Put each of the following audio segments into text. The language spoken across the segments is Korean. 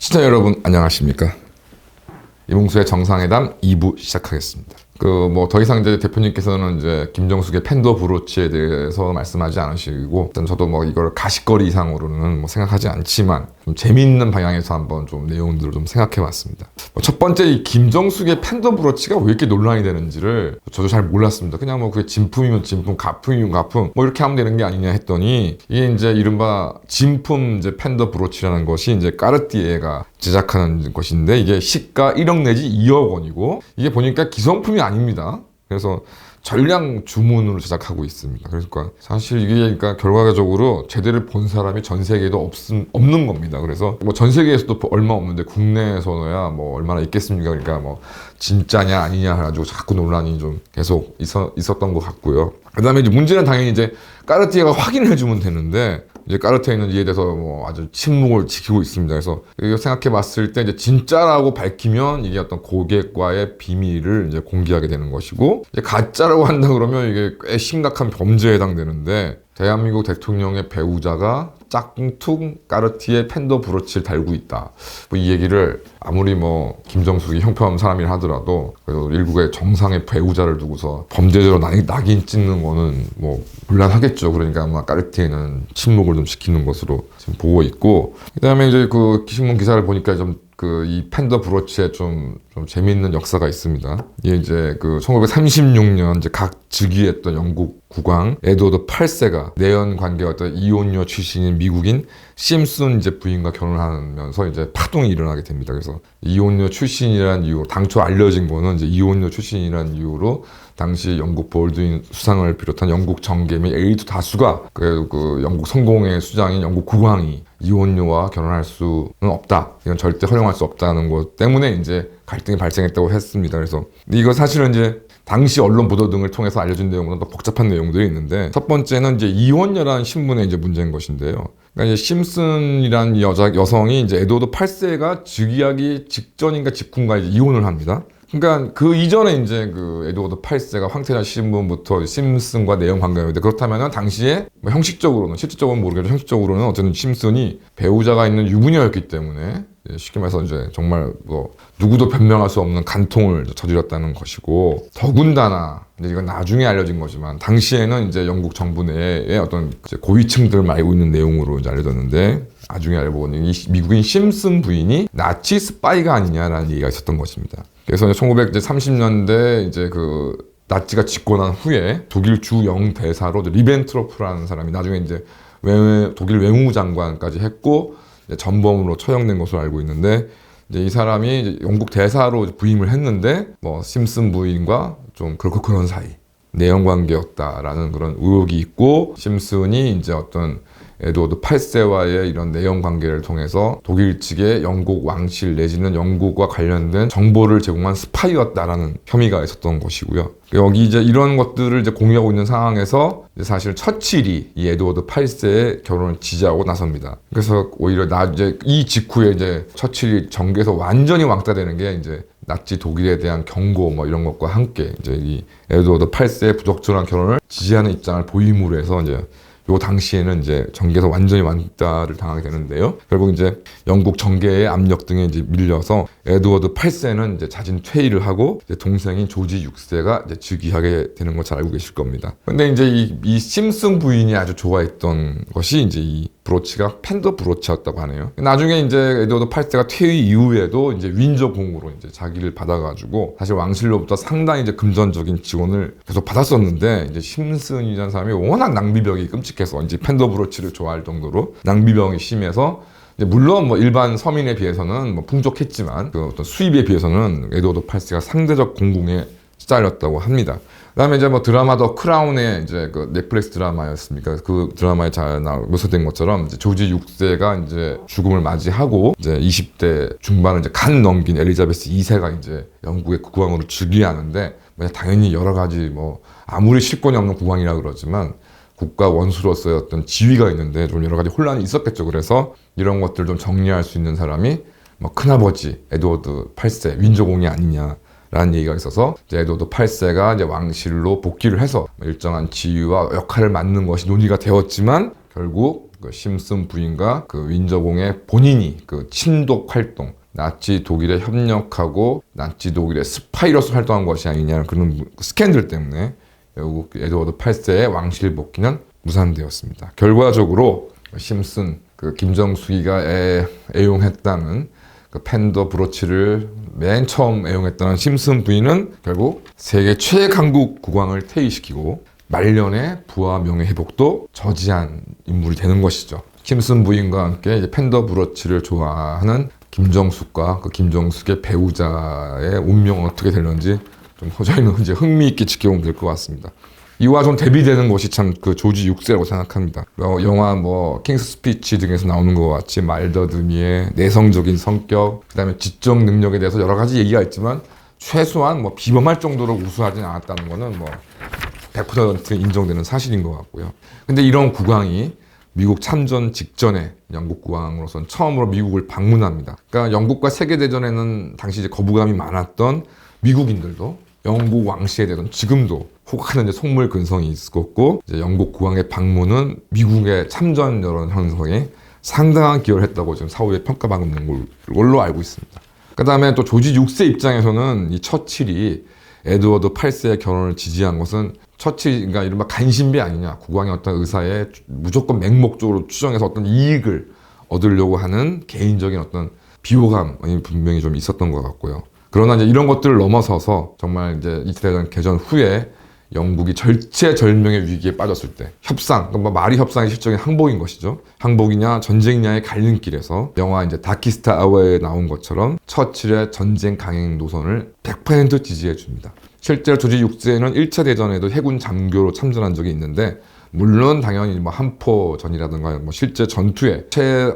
시청자 여러분 안녕하십니까? 이봉수의 정상회담 2부 시작하겠습니다. 더 이상 이제 대표님께서는 이제 김정숙의 팬더 브로치에 대해서 말씀하지 않으시고, 일단 저도 이걸 가십거리 이상으로는 생각하지 않지만, 좀 재미있는 방향에서 한번 좀 내용들을 좀 생각해 봤습니다. 첫 번째, 이 김정숙의 팬더 브로치가 왜 이렇게 논란이 되는지를 저도 잘 몰랐습니다. 그냥 그게 진품이면 진품, 가품이면 가품, 이렇게 하면 되는 게 아니냐 했더니, 이게 이제 이른바 진품 이제 팬더 브로치라는 것이 이제 까르띠에가 제작하는 것인데, 이게 시가 1억 내지 2억 원이고, 이게 보니까 기성품이 아닙니다. 그래서 전량 주문으로 제작하고 있습니다. 그러니까 사실 이게 그러니까 결과적으로 제대로 본 사람이 전 세계에도 없는 겁니다. 그래서 전 세계에서도 얼마 없는데 국내에서야 얼마나 있겠습니까? 그러니까 진짜냐 아니냐 해가지고 자꾸 논란이 좀 계속 있었던 것 같고요. 그다음에 이제 문제는 당연히 이제 까르띠에가 확인을 해주면 되는데, 이제 까르띠에는 이에 대해서 아주 침묵을 지키고 있습니다. 그래서 이거 생각해 봤을 때 이제 진짜라고 밝히면 이게 어떤 고객과의 비밀을 이제 공개하게 되는 것이고, 이제 가짜라고 한다 그러면 이게 꽤 심각한 범죄에 해당되는데, 대한민국 대통령의 배우자가 짝퉁 까르띠에 팬더 브로치를 달고 있다. 이 얘기를 아무리 김정숙이 형편없는 사람이라 하더라도 그래도 일국의 정상의 배우자를 두고서 범죄자로 낙인 찍는 거는 곤란하겠죠. 그러니까 아마 까르띠에는 침묵을 좀 지키는 것으로 지금 보고 있고, 그다음에 이제 그 신문 기사를 보니까 이 팬더 브로치에 좀 재미있는 역사가 있습니다. 이게 이제 1936년 이제 각 즉위했던 영국 국왕 에드워드 8세가 내연 관계였던 이혼녀 출신인 미국인 심슨 이제 부인과 결혼하면서 이제 파동이 일어나게 됩니다. 그래서 이혼녀 출신이라는 이유, 당초 알려진 거는 이제 이혼녀 출신이라는 이유로 당시 영국 볼드윈 수상을 비롯한 영국 정계 및 엘리트 다수가 그 영국 성공의 수장인 영국 국왕이 이혼녀와 결혼할 수는 없다. 이건 절대 허용할 수 없다는 것 때문에 이제 갈등이 발생했다고 했습니다. 그래서 이거 사실은 이제 당시 언론 보도 등을 통해서 알려진 내용보다 더 복잡한 내용들이 있는데, 첫 번째는 이제 이혼녀라는 신분의 이제 문제인 것인데요. 그러니까 이제 심슨이라는 여성이 이제 에드워드 8세가 즉위하기 직전인가 직후인가 이제 이혼을 합니다. 그러니까 그 이전에 이제 에드워드 8세가 황태자 신분부터 심슨과 내연 관계였는데, 그렇다면은 당시에 형식적으로는, 실질적으로는 모르겠지만 형식적으로는 어쨌든 심슨이 배우자가 있는 유부녀였기 때문에 쉽게 말해서 이제 정말 누구도 변명할 수 없는 간통을 저질렀다는 것이고, 더군다나 근데 이건 나중에 알려진 거지만 당시에는 이제 영국 정부 내에 어떤 고위층들을 알고 있는 내용으로 이제 알려졌는데, 나중에 알고 보니 이 미국인 심슨 부인이 나치 스파이가 아니냐라는 얘기가 있었던 것입니다. 그래서 1930년대 이제 나치가 집권한 후에 독일 주 영대사로 리벤트로프라는 사람이 나중에 이제 독일 외무장관까지 했고, 전범으로 처형된 것으로 알고 있는데, 이제 이 사람이 이제 영국 대사로 부임을 했는데 심슨 부인과 좀 그런 사이 내연 관계였다라는 그런 의혹이 있고, 심슨이 이제 어떤 에드워드 8세와의 이런 내연 관계를 통해서 독일 측의 영국 왕실 내지는 영국과 관련된 정보를 제공한 스파이였다라는 혐의가 있었던 것이고요. 여기 이제 이런 것들을 이제 공유하고 있는 상황에서 이제 사실 처칠이 이 에드워드 8세의 결혼을 지지하고 나섭니다. 그래서 오히려 이제 이 직후에 이제 처칠이 정계에서 완전히 왕따되는 게 이제 나치 독일에 대한 경고 이런 것과 함께 이제 이 에드워드 8세의 부적절한 결혼을 지지하는 입장을 보임으로 해서 이제 요 당시에는 이제 정계에서 완전히 왕따를 당하게 되는데요. 결국 이제 영국 정계의 압력 등에 이제 밀려서 에드워드 8세는 이제 자진 퇴위를 하고, 이제 동생인 조지 6세가 이제 즉위하게 되는 걸 잘 알고 계실 겁니다. 근데 이제 이 심슨 부인이 아주 좋아했던 것이 이제 이 브로치가 팬더 브로치였다고 하네요. 나중에 이제 에드워드 8세가 퇴위 이후에도 이제 윈저공으로 이제 자기를 받아가지고 사실 왕실로부터 상당히 이제 금전적인 지원을 계속 받았었는데, 이제 심슨이라는 사람이 워낙 낭비병이 끔찍해서 이제 팬더 브로치를 좋아할 정도로 낭비병이 심해서, 물론 일반 서민에 비해서는 풍족했지만 어떤 수입에 비해서는 에드워드 8세가 상대적 공공에 시달렸다고 합니다. 그다음에 이제 드라마 더 크라운의 이제 넷플릭스 드라마였습니까? 그 드라마에 잘 묘사된 것처럼 이제 조지 6세가 이제 죽음을 맞이하고 이제 20대 중반을 이제 간 넘긴 엘리자베스 2세가 이제 영국의 국왕으로 즉위하는데, 당연히 여러 가지 아무리 실권이 없는 국왕이라 그러지만 국가 원수로서의 어떤 지위가 있는데 좀 여러 가지 혼란이 있었겠죠. 그래서 이런 것들을 좀 정리할 수 있는 사람이 큰아버지 에드워드 8세 윈저공이 아니냐 라는 얘기가 있어서, 이제 에드워드 8세가 이제 왕실로 복귀를 해서 일정한 지위와 역할을 맡는 것이 논의가 되었지만, 결국 그 심슨 부인과 그 윈저공의 본인이 그 침독 활동, 나치 독일에 협력하고 나치 독일의 스파이로서 활동한 것이 아니냐는 그런 스캔들 때문에 결국 에드워드 8세의 왕실 복귀는 무산되었습니다. 결과적으로 심슨 그 김정숙이가 애용했다는 그 팬더 브로치를 맨 처음 애용했다는 심슨 부인은 결국 세계 최강국 국왕을 퇴위시키고 말년의 부와 명예 회복도 저지한 인물이 되는 것이죠. 심슨 부인과 함께 이제 팬더 브로치를 좋아하는 김정숙과 그 김정숙의 배우자의 운명은 어떻게 될는지 좀 저희는 이제 흥미있게 지켜보면 될 것 같습니다. 이와 좀 대비되는 것이 참 그 조지 6세라고 생각합니다. 영화 뭐 킹스 스피치 등에서 나오는 것 같이 말더듬이의 내성적인 성격, 그다음에 지적 능력에 대해서 여러 가지 얘기가 있지만 최소한 뭐 비범할 정도로 우수하진 않았다는 거는 뭐 100% 인정되는 사실인 것 같고요. 근데 이런 국왕이 미국 참전 직전에 영국 국왕으로서는 처음으로 미국을 방문합니다. 그러니까 영국과 세계대전에는 당시 이제 거부감이 많았던 미국인들도 영국 왕실에 대해서는 지금도 혹하는 속물 근성이 있었고, 이제 영국 국왕의 방문은 미국의 참전 여론 형성에 상당한 기여를 했다고 지금 사후에 평가받고 있는 걸로 알고 있습니다. 그 다음에 또 조지 6세 입장에서는 이 처칠이 에드워드 8세의 결혼을 지지한 것은 처칠이가 이른바 간신배 아니냐, 국왕의 어떤 의사에 무조건 맹목적으로 추정해서 어떤 이익을 얻으려고 하는 개인적인 어떤 비호감이 분명히 좀 있었던 것 같고요. 그러나 이제 이런 것들을 넘어서서 정말 이제 이태대전 개전 후에 영국이 절체절명의 위기에 빠졌을 때 협상, 뭐 말이 협상의 실적인 항복인 것이죠. 항복이냐 전쟁이냐의 갈림길에서 영화 이제 다키스타 아워에 나온 것처럼 처칠의 전쟁 강행 노선을 100% 지지해 줍니다. 실제로 조지 6세는 1차 대전에도 해군 장교로 참전한 적이 있는데, 물론 당연히 뭐 한포전이라든가 뭐 실제 전투에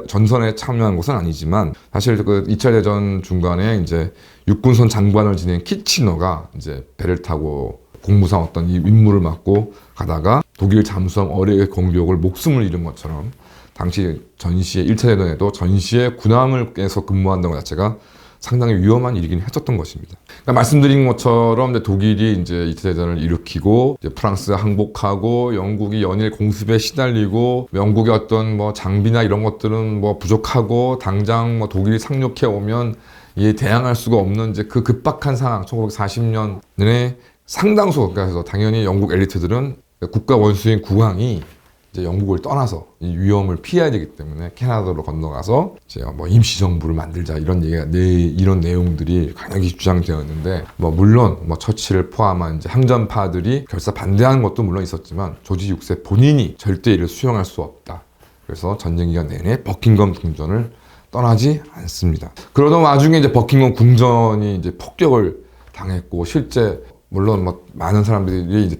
전선에 참여한 것은 아니지만, 사실 그 2차 대전 중간에 이제 육군선 장관을 지낸 키치너가 이제 배를 타고 공무상 어떤 이 임무를 맡고 가다가 독일 잠수함 어뢰의 공격을 목숨을 잃은 것처럼 당시 전시의 1차 대전에도 전시의 군함에서 근무한다는 것 자체가 상당히 위험한 일이긴 했었던 것입니다. 그러니까 말씀드린 것처럼 이제 독일이 이제 2차 대전을 일으키고 이제 프랑스 항복하고 영국이 연일 공습에 시달리고 영국의 어떤 뭐 장비나 이런 것들은 뭐 부족하고 당장 뭐 독일이 상륙해 오면 이에 대항할 수가 없는 이제 그 급박한 상황, 1940년에 상당수, 그래서 당연히 영국 엘리트들은 국가 원수인 국왕이 이제 영국을 떠나서 이 위험을 피해야 되기 때문에 캐나다로 건너가서 이제 뭐 임시정부를 만들자 이런 얘기가 이런 내용들이 강하게 주장되었는데, 뭐 물론 뭐 처칠을 포함한 이제 항전파들이 결사 반대하는 것도 물론 있었지만 조지 6세 본인이 절대 이를 수용할 수 없다. 그래서 전쟁 기간 내내 버킹엄 궁전을 떠나지 않습니다. 그러던 와중에 이제 버킹엄 궁전이 이제 폭격을 당했고, 실제 물론 뭐 많은 사람들이 이제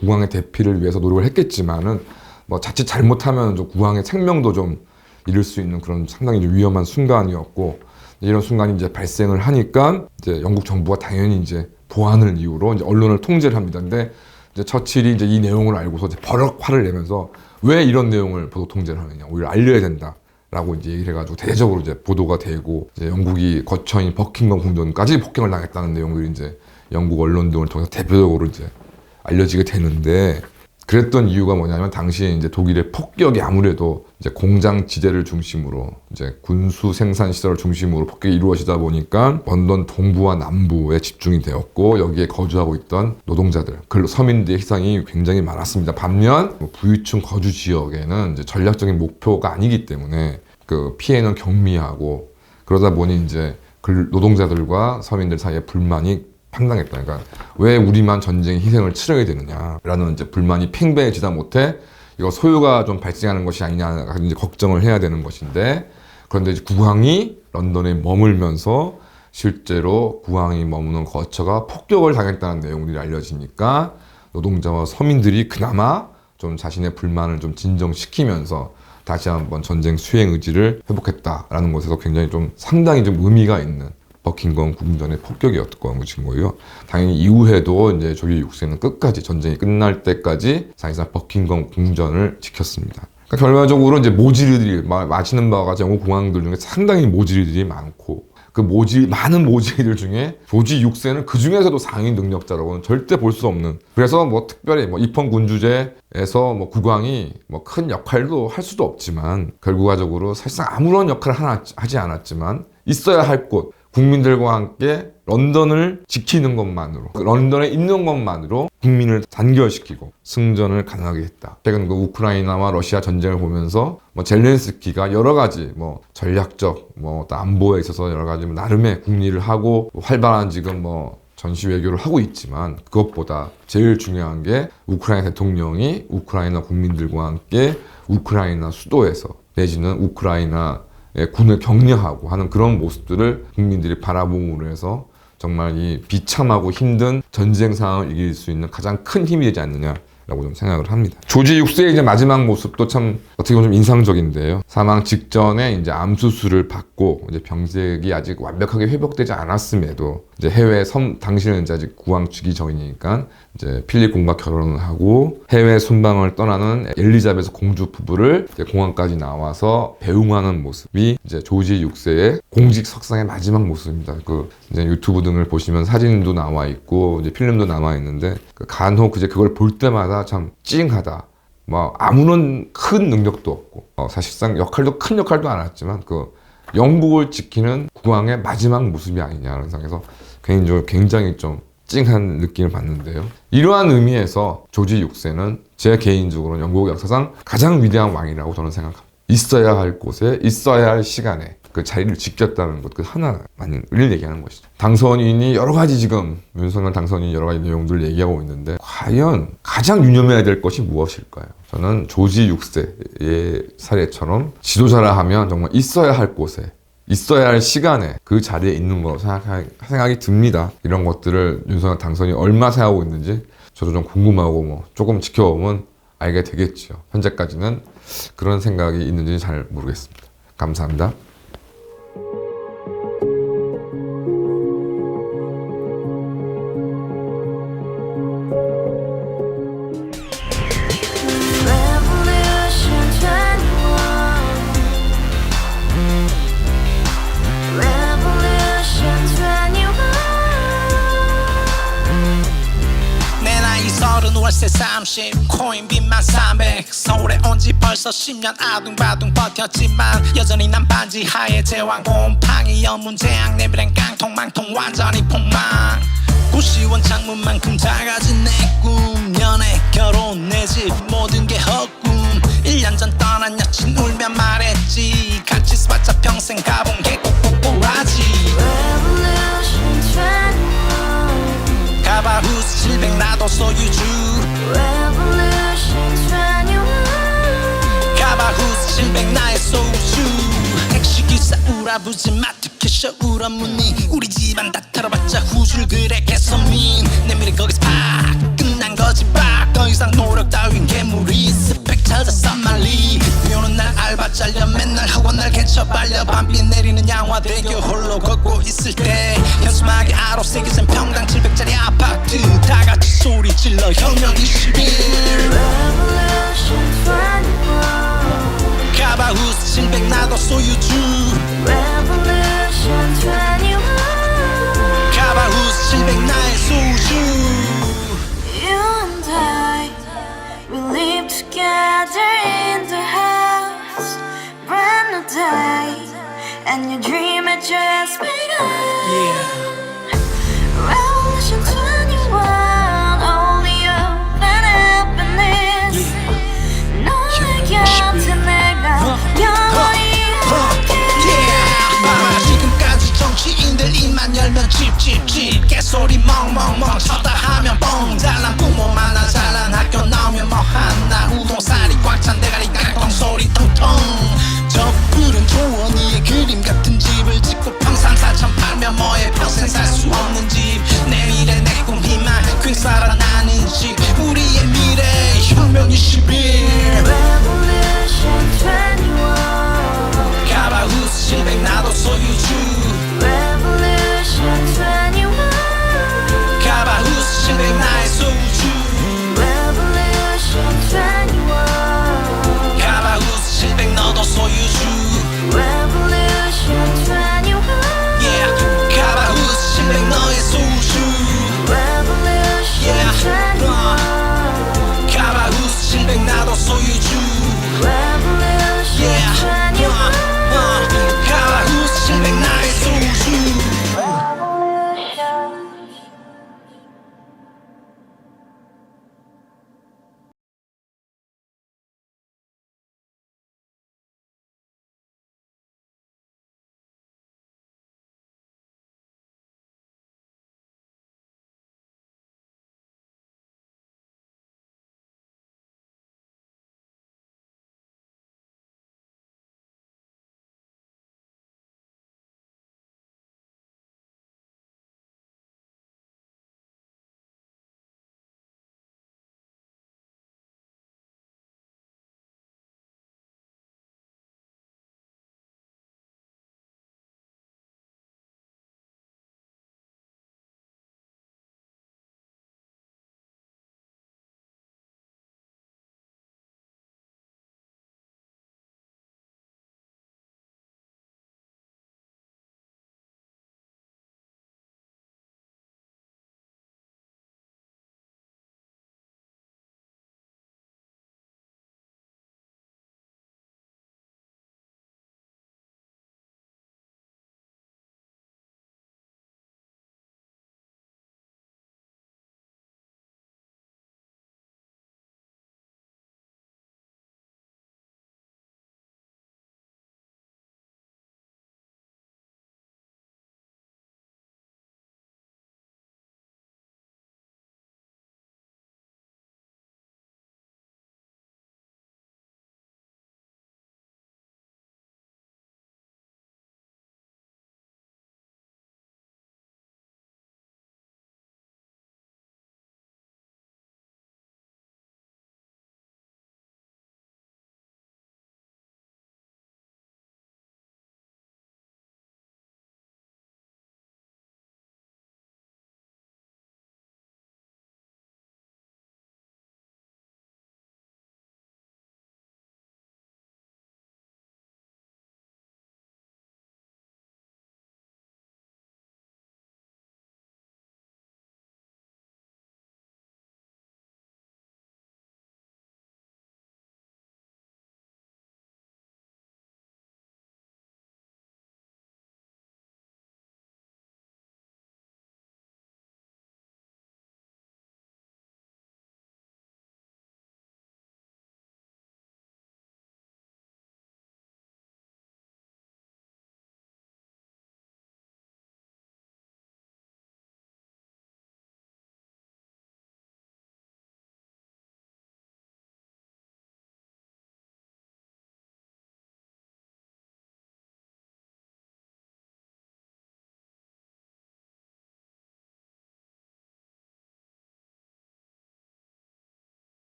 국왕의 대피를 위해서 노력을 했겠지만은 뭐 자칫 잘못하면 좀 국왕의 생명도 좀 잃을 수 있는 그런 상당히 위험한 순간이었고, 이런 순간이 이제 발생을 하니까 이제 영국 정부가 당연히 이제 보안을 이유로 이제 언론을 통제를 합니다. 근데 이제 처칠이 이제 이 내용을 알고서 이제 버럭 화를 내면서 왜 이런 내용을 보도 통제를 하느냐, 오히려 알려야 된다. 라고 이제 얘기를 해가지고 대대적으로 이제 보도가 되고, 이제 영국이 거처인 버킹엄 궁전까지 폭격을 당했다는 내용들이 이제 영국 언론 등을 통해서 대표적으로 이제 알려지게 되는데, 그랬던 이유가 뭐냐면 당시에 이제 독일의 폭격이 아무래도 이제 공장 지대를 중심으로 이제 군수 생산 시설을 중심으로 폭격이 이루어지다 보니까 런던 동부와 남부에 집중이 되었고, 여기에 거주하고 있던 노동자들, 서민들의 희생이 굉장히 많았습니다. 반면 부유층 거주 지역에는 이제 전략적인 목표가 아니기 때문에 그 피해는 경미하고, 그러다 보니 이제 노동자들과 서민들 사이에 불만이 판당했다. 그러니까 왜 우리만 전쟁 희생을 치러야 되느냐라는 이제 불만이 팽배해지다 못해 이거 소요가 좀 발생하는 것이 아니냐 이제 걱정을 해야 되는 것인데, 그런데 이제 국왕이 런던에 머물면서 실제로 국왕이 머무는 거처가 폭격을 당했다는 내용들이 알려지니까 노동자와 서민들이 그나마 좀 자신의 불만을 좀 진정시키면서 다시 한번 전쟁 수행 의지를 회복했다라는 것에서 굉장히 좀 상당히 좀 의미가 있는 버킹엄 궁전의 폭격이었던 것인 거예요. 당연히 이후에도 이제 조지 6세는 끝까지 전쟁이 끝날 때까지 사실상 버킹엄 궁전을 지켰습니다. 그러니까 결과적으로 이제 모질이들이 마시는 바와 같이 영국 국왕들 중에 상당히 모질이들이 많고, 그 많은 모지들 중에 조지 6세는 그 중에서도 상위 능력자라고는 절대 볼 수 없는. 그래서 뭐 특별히 뭐 입헌 군주제에서 뭐 국왕이 뭐 큰 역할도 할 수도 없지만 결과적으로 사실상 아무런 역할을 하지 않았지만 있어야 할 곳, 국민들과 함께 런던을 지키는 것만으로, 런던에 있는 것만으로 국민을 단결시키고 승전을 가능하게 했다. 최근 그 우크라이나와 러시아 전쟁을 보면서 뭐 젤렌스키가 여러 가지 뭐 전략적 뭐 안보에 있어서 여러 가지 뭐 나름의 국리를 하고 활발한 지금 뭐 전시 외교를 하고 있지만 그것보다 제일 중요한 게 우크라이나 대통령이 우크라이나 국민들과 함께 우크라이나 수도에서 내지는 우크라이나 군을 격려하고 하는 그런 모습들을 국민들이 바라봄으로 해서 정말 이 비참하고 힘든 전쟁 상황을 이길 수 있는 가장 큰 힘이 되지 않느냐라고 좀 생각을 합니다. 조지 6세의 이제 마지막 모습도 참 어떻게 보면 좀 인상적인데요. 사망 직전에 이제 암 수술을 받고 이제 병색이 아직 완벽하게 회복되지 않았음에도 이제 당시는 이제 아직 국왕 즉위 전이니까 이제 필립 공과 결혼을 하고 해외 순방을 떠나는 엘리자베스 공주 부부를 이제 공항까지 나와서 배웅하는 모습이 이제 조지 6세의 공직 석상의 마지막 모습입니다. 그 이제 유튜브 등을 보시면 사진도 나와 있고 이제 필름도 남아 있는데 간혹 이제 그걸 볼 때마다 참 찡하다. 뭐 아무런 큰 능력도 없고 사실상 큰 역할도 안 했지만 그 영국을 지키는 국왕의 마지막 모습이 아니냐는 생각에서 개인적으로 굉장히 좀 찡한 느낌을 받는데요. 이러한 의미에서 조지 6세는 제 개인적으로는 영국 역사상 가장 위대한 왕이라고 저는 생각합니다. 있어야 할 곳에 있어야 할 시간에 그 자리를 지켰다는 것 그 하나만을 얘기하는 것이죠. 당선인이 여러 가지 지금 윤석열 당선인이 여러 가지 내용들을 얘기하고 있는데 과연 가장 유념해야 될 것이 무엇일까요? 저는 조지 6세의 사례처럼 지도자라 하면 정말 있어야 할 곳에 있어야 할 시간에 그 자리에 있는 거라고 생각이 듭니다. 이런 것들을 윤석열 당선인이 얼마 생각하고 있는지 저도 좀 궁금하고 뭐 조금 지켜보면 알게 되겠죠. 현재까지는 그런 생각이 있는지 잘 모르겠습니다. 감사합니다. 월세 30 코인빚만 300 서울에 온 지 벌써 10년 아둥바둥 버텼지만 여전히 난 반지 하에 제왕 곰팡이 연문제약 내비랑 깡통망통 완전히 폭망 고시원 창문만큼 작아진 내 꿈 연애 결혼 내 집 모든 게 헛꿈 1년 전 떠난 여친 울며 말했지 같이 써봤자 평생 가본 게 꼭꼭꼭하지 가바후스 700 나도 소유주 가바후스 700 나의 소유주 택시기사 우라부지 마트캐셔 울어무니 우리 집안 다 털어봤자 후줄 그래 개선민 내 미래 거기서 팍 끝난 거지 팍 더 이상 노력 따윈 개물이 스펙 찾아 싼말리 비오는 날 알바 잘려 맨날 학원 날 개쳐 발려 밤비 내리는 양화대교 홀로 걷고 있을 때 현수막에 아로 새겨진 평당 700짜리 아파트 다같이 소리 질러 혁명 21 가바후스 700 나도 소유주 가바후스 700 나의 소유주 live together in the house, brand new day, and your dream had just begun. Revolution 21, only open happiness. 너의 곁에 내가 영원히 함께. 지금까지 정치인들 입만 열면 찝찝찝 개소리 멍멍멍 쳤다 하면 뻥 잘난 부모 만나 잘난 학교 나오면 뭐 하나